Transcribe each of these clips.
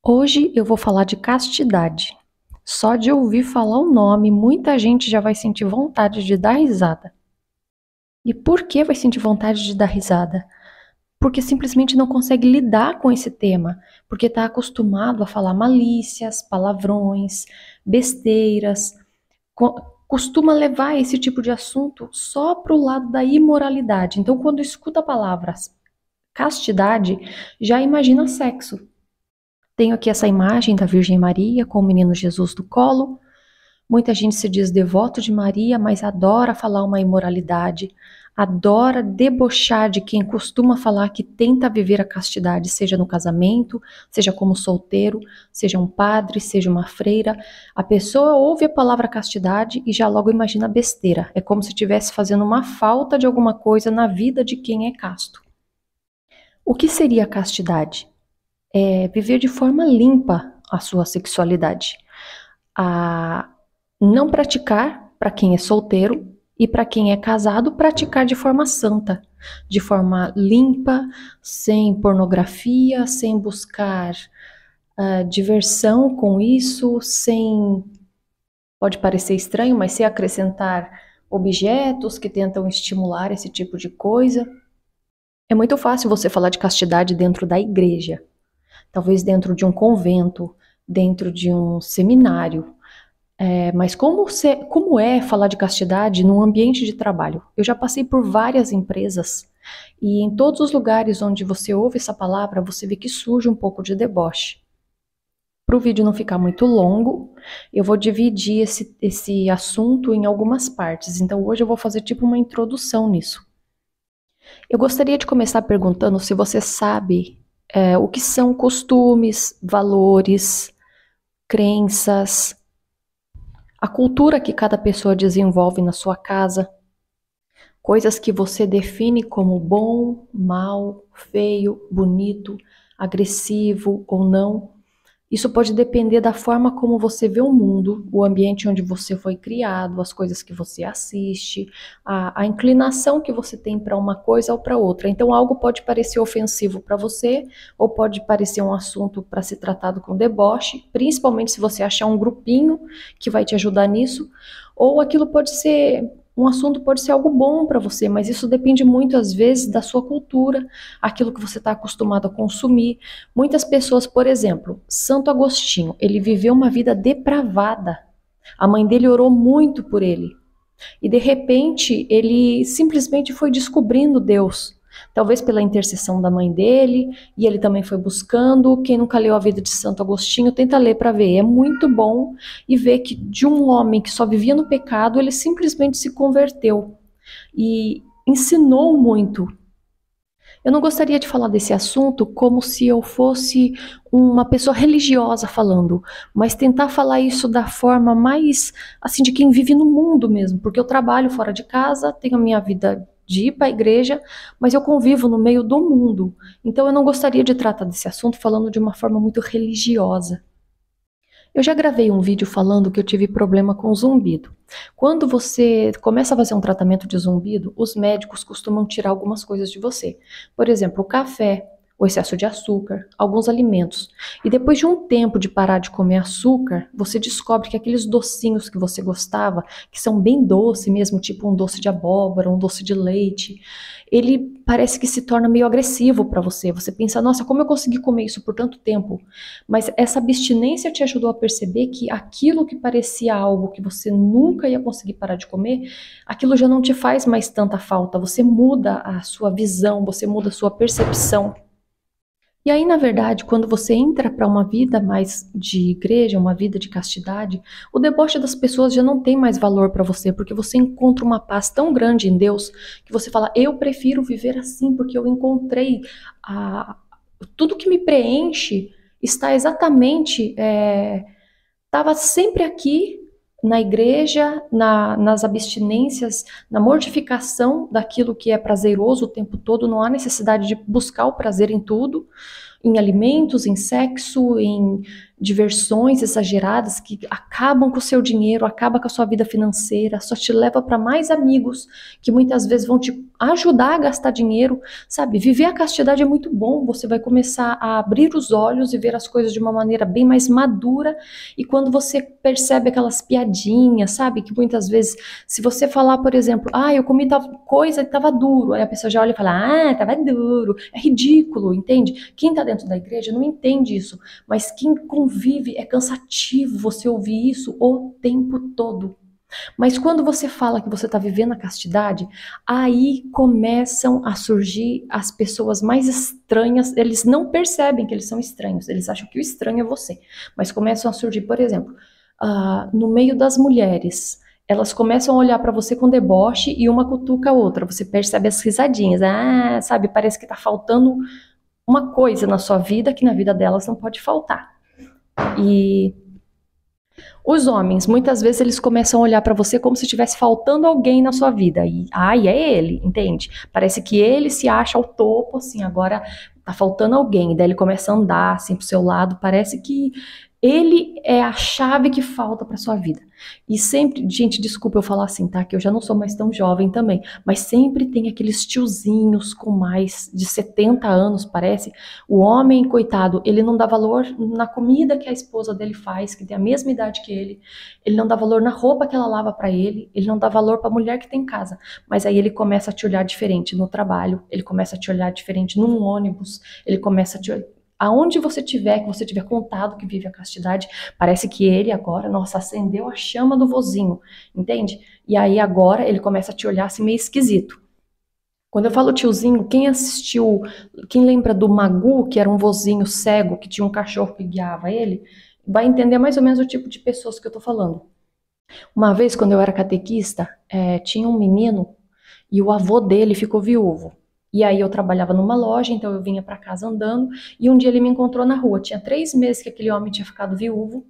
Hoje eu vou falar de castidade. Só de ouvir falar o nome, muita gente já vai sentir vontade de dar risada. E por que vai sentir vontade de dar risada? Porque simplesmente não consegue lidar com esse tema, porque está acostumado a falar malícias, palavrões, besteiras, costuma levar esse tipo de assunto só para o lado da imoralidade. Então, quando escuta palavras castidade, já imagina sexo. Tenho aqui essa imagem da Virgem Maria com o menino Jesus do colo. Muita gente se diz devoto de Maria, mas adora falar uma imoralidade, adora debochar de quem costuma falar que tenta viver a castidade, seja no casamento, seja como solteiro, seja um padre, seja uma freira. A pessoa ouve a palavra castidade e já logo imagina besteira. É como se estivesse fazendo uma falta de alguma coisa na vida de quem é casto. O que seria a castidade? É viver de forma limpa a sua sexualidade. A não praticar para quem é solteiro e para quem é casado, praticar de forma santa, de forma limpa, sem pornografia, sem buscar diversão com isso, sem, pode parecer estranho, mas sem acrescentar objetos que tentam estimular esse tipo de coisa. É muito fácil você falar de castidade dentro da igreja. Talvez dentro de um convento, dentro de um seminário. Mas como é falar de castidade num ambiente de trabalho? Eu já passei por várias empresas e em todos os lugares onde você ouve essa palavra, você vê que surge um pouco de deboche. Para o vídeo não ficar muito longo, eu vou dividir esse assunto em algumas partes. Então hoje eu vou fazer tipo uma introdução nisso. Eu gostaria de começar perguntando se você sabe o que são costumes, valores, crenças, a cultura que cada pessoa desenvolve na sua casa, coisas que você define como bom, mal, feio, bonito, agressivo ou não. Isso pode depender da forma como você vê o mundo, o ambiente onde você foi criado, as coisas que você assiste, a inclinação que você tem para uma coisa ou para outra. Então, algo pode parecer ofensivo para você, ou pode parecer um assunto para ser tratado com deboche, principalmente se você achar um grupinho que vai te ajudar nisso, ou aquilo pode ser. Um assunto pode ser algo bom para você, mas isso depende muito, às vezes, da sua cultura, aquilo que você está acostumado a consumir. Muitas pessoas, por exemplo, Santo Agostinho, ele viveu uma vida depravada. A mãe dele orou muito por ele. E de repente, ele simplesmente foi descobrindo Deus. Talvez pela intercessão da mãe dele, e ele também foi buscando. Quem nunca leu a vida de Santo Agostinho, tenta ler para ver. É muito bom e ver que de um homem que só vivia no pecado, ele simplesmente se converteu e ensinou muito. Eu não gostaria de falar desse assunto como se eu fosse uma pessoa religiosa falando, mas tentar falar isso da forma mais, assim, de quem vive no mundo mesmo, porque eu trabalho fora de casa, tenho a minha vida de ir para a igreja, mas eu convivo no meio do mundo. Então eu não gostaria de tratar desse assunto falando de uma forma muito religiosa. Eu já gravei um vídeo falando que eu tive problema com zumbido. Quando você começa a fazer um tratamento de zumbido, os médicos costumam tirar algumas coisas de você. Por exemplo, o café, o excesso de açúcar, alguns alimentos. E depois de um tempo de parar de comer açúcar, você descobre que aqueles docinhos que você gostava, que são bem doce mesmo, tipo um doce de abóbora, um doce de leite, ele parece que se torna meio agressivo para você. Você pensa, nossa, como eu consegui comer isso por tanto tempo? Mas essa abstinência te ajudou a perceber que aquilo que parecia algo que você nunca ia conseguir parar de comer, aquilo já não te faz mais tanta falta. Você muda a sua visão, você muda a sua percepção. E aí, na verdade, quando você entra para uma vida mais de igreja, uma vida de castidade, o deboche das pessoas já não tem mais valor para você, porque você encontra uma paz tão grande em Deus que você fala: eu prefiro viver assim, porque eu encontrei tudo que me preenche está exatamente, estava sempre aqui na igreja, nas abstinências, na mortificação daquilo que é prazeroso o tempo todo. Não há necessidade de buscar o prazer em tudo, em alimentos, em sexo, em diversões exageradas que acabam com o seu dinheiro, acabam com a sua vida financeira, só te leva para mais amigos que muitas vezes vão te ajudar a gastar dinheiro, sabe? Viver a castidade é muito bom, você vai começar a abrir os olhos e ver as coisas de uma maneira bem mais madura, e quando você percebe aquelas piadinhas, sabe? Que muitas vezes, se você falar, por exemplo, eu comi tal coisa e tava duro, aí a pessoa já olha e fala, tava duro, é ridículo, entende? Quem tá dentro da igreja não entende isso, mas quem convive é cansativo você ouvir isso o tempo todo. Mas quando você fala que você está vivendo a castidade, aí começam a surgir as pessoas mais estranhas. Eles não percebem que eles são estranhos, eles acham que o estranho é você. Mas começam a surgir, por exemplo, no meio das mulheres. Elas começam a olhar para você com deboche e uma cutuca a outra. Você percebe as risadinhas. Sabe, parece que está faltando uma coisa na sua vida que na vida delas não pode faltar. E os homens, muitas vezes eles começam a olhar para você como se estivesse faltando alguém na sua vida. E é ele, entende? Parece que ele se acha ao topo, assim, agora tá faltando alguém. E daí ele começa a andar assim pro seu lado, parece que ele é a chave que falta para sua vida. E sempre, gente, desculpa eu falar assim, tá? Que eu já não sou mais tão jovem também, mas sempre tem aqueles tiozinhos com mais de 70 anos, parece. O homem, coitado, ele não dá valor na comida que a esposa dele faz, que tem a mesma idade que ele não dá valor na roupa que ela lava para ele não dá valor para a mulher que tem em casa. Mas aí ele começa a te olhar diferente no trabalho, ele começa a te olhar diferente num ônibus, ele começa a te olhar. Aonde você tiver, que você tiver contado que vive a castidade, parece que ele agora, nossa, acendeu a chama do vozinho, entende? E aí agora ele começa a te olhar assim meio esquisito. Quando eu falo tiozinho, quem assistiu, quem lembra do Magu, que era um vozinho cego, que tinha um cachorro que guiava ele, vai entender mais ou menos o tipo de pessoas que eu tô falando. Uma vez, quando eu era catequista, tinha um menino e o avô dele ficou viúvo. E aí eu trabalhava numa loja, então eu vinha para casa andando, e um dia ele me encontrou na rua. Tinha 3 meses que aquele homem tinha ficado viúvo,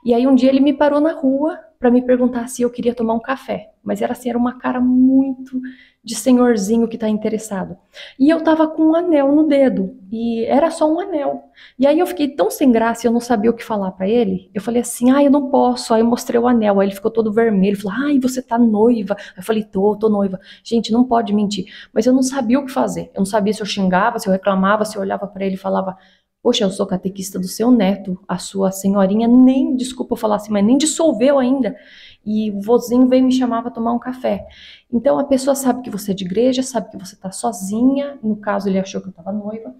e aí um dia ele me parou na rua para me perguntar se eu queria tomar um café. Mas era assim, era uma cara muito de senhorzinho que tá interessado. E eu tava com um anel no dedo, e era só um anel. E aí eu fiquei tão sem graça, eu não sabia o que falar para ele. Eu falei assim, eu não posso. Aí eu mostrei o anel, aí ele ficou todo vermelho, falou, você tá noiva. Aí eu falei, tô noiva. Gente, não pode mentir. Mas eu não sabia o que fazer. Eu não sabia se eu xingava, se eu reclamava, se eu olhava para ele e falava, poxa, eu sou catequista do seu neto, a sua senhorinha nem, desculpa eu falar assim, mas nem dissolveu ainda. E o vozinho veio me chamar para tomar um café. Então a pessoa sabe que você é de igreja, sabe que você tá sozinha. No caso, ele achou que eu tava noiva.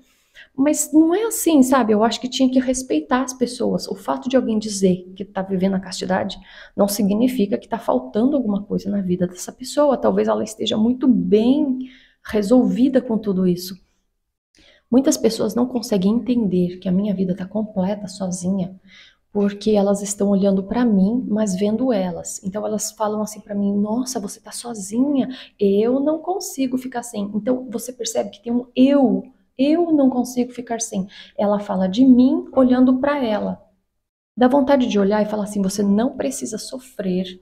Mas não é assim, sabe? Eu acho que tinha que respeitar as pessoas. O fato de alguém dizer que tá vivendo a castidade não significa que tá faltando alguma coisa na vida dessa pessoa. Talvez ela esteja muito bem resolvida com tudo isso. Muitas pessoas não conseguem entender que a minha vida está completa sozinha, porque elas estão olhando para mim, mas vendo elas. Então elas falam assim para mim: "Nossa, você está sozinha? Eu não consigo ficar sem". Então você percebe que tem um eu. Eu não consigo ficar sem. Ela fala de mim olhando para ela. Dá vontade de olhar e falar assim: "Você não precisa sofrer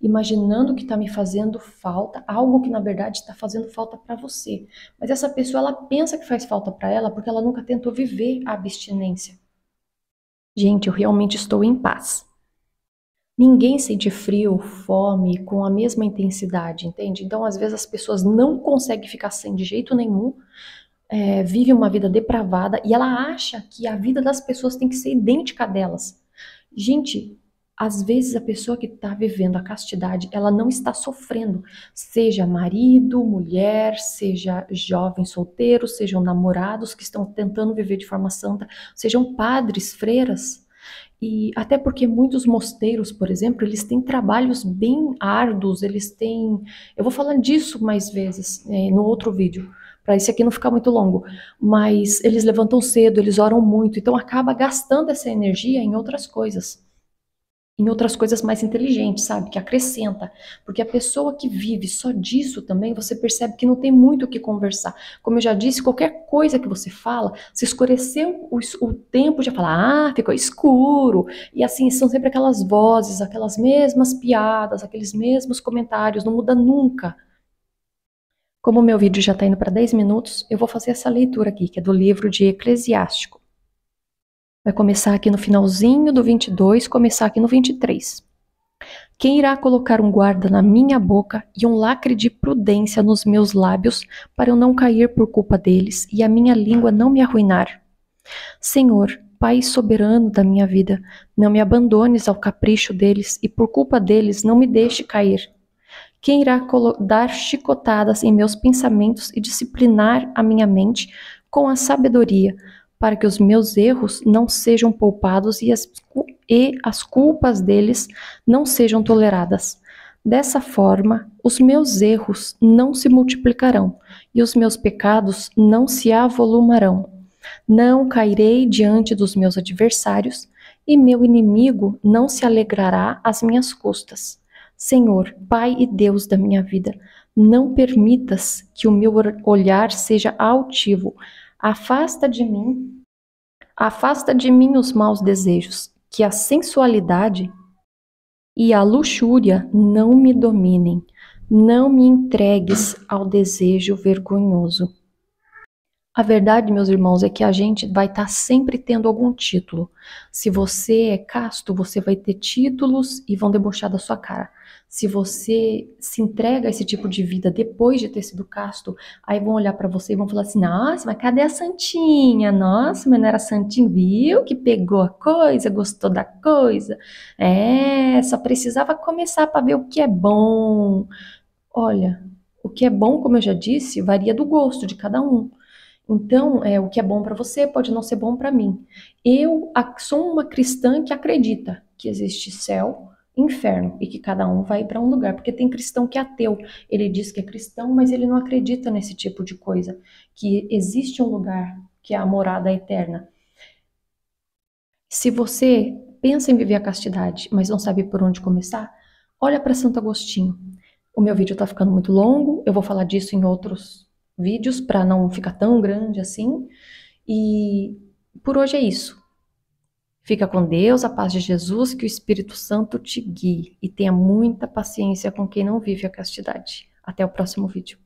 imaginando que está me fazendo falta, algo que na verdade está fazendo falta para você. Mas essa pessoa, ela pensa que faz falta para ela porque ela nunca tentou viver a abstinência. Gente, eu realmente estou em paz. Ninguém sente frio, fome com a mesma intensidade, entende? Então, às vezes, as pessoas não conseguem ficar sem de jeito nenhum, vive uma vida depravada e ela acha que a vida das pessoas tem que ser idêntica a delas. Gente, às vezes a pessoa que está vivendo a castidade, ela não está sofrendo, seja marido, mulher, seja jovens solteiros, sejam namorados que estão tentando viver de forma santa, sejam padres, freiras. E até porque muitos mosteiros, por exemplo, eles têm trabalhos bem árduos, eles têm... Eu vou falar disso mais vezes no outro vídeo, para esse aqui não ficar muito longo. Mas eles levantam cedo, eles oram muito, então acaba gastando essa energia em outras coisas. Em outras coisas mais inteligentes, sabe? Que acrescenta. Porque a pessoa que vive só disso também, você percebe que não tem muito o que conversar. Como eu já disse, qualquer coisa que você fala, se escureceu o tempo, já fala, ficou escuro. E assim, são sempre aquelas vozes, aquelas mesmas piadas, aqueles mesmos comentários, não muda nunca. Como o meu vídeo já está indo para 10 minutos, eu vou fazer essa leitura aqui, que é do livro de Eclesiástico. Vai começar aqui no finalzinho do 22, começar aqui no 23. Quem irá colocar um guarda na minha boca e um lacre de prudência nos meus lábios, para eu não cair por culpa deles e a minha língua não me arruinar? Senhor, Pai soberano da minha vida, não me abandones ao capricho deles e por culpa deles não me deixe cair. Quem irá dar chicotadas em meus pensamentos e disciplinar a minha mente com a sabedoria, para que os meus erros não sejam poupados e as culpas deles não sejam toleradas? Dessa forma, os meus erros não se multiplicarão e os meus pecados não se avolumarão. Não cairei diante dos meus adversários, e meu inimigo não se alegrará às minhas custas. Senhor, Pai e Deus da minha vida, não permitas que o meu olhar seja altivo. Afasta de mim os maus desejos, que a sensualidade e a luxúria não me dominem. Não me entregues ao desejo vergonhoso. A verdade, meus irmãos, é que a gente vai estar sempre tendo algum título. Se você é casto, você vai ter títulos e vão debochar da sua cara. Se você se entrega a esse tipo de vida depois de ter sido casto, aí vão olhar para você e vão falar assim: nossa, mas cadê a santinha? Nossa, mas não era santinho, viu? Que pegou a coisa, gostou da coisa. É, só precisava começar para ver o que é bom. Olha, o que é bom, como eu já disse, varia do gosto de cada um. Então, o que é bom para você pode não ser bom para mim. Eu sou uma cristã que acredita que existe céu, inferno e que cada um vai para um lugar, porque tem cristão que é ateu. Ele diz que é cristão, mas ele não acredita nesse tipo de coisa, que existe um lugar que é a morada eterna. Se você pensa em viver a castidade, mas não sabe por onde começar, olha para Santo Agostinho. O meu vídeo está ficando muito longo, eu vou falar disso em outros vídeos para não ficar tão grande assim. E por hoje é isso. Fica com Deus, a paz de Jesus, que o Espírito Santo te guie e tenha muita paciência com quem não vive a castidade. Até o próximo vídeo.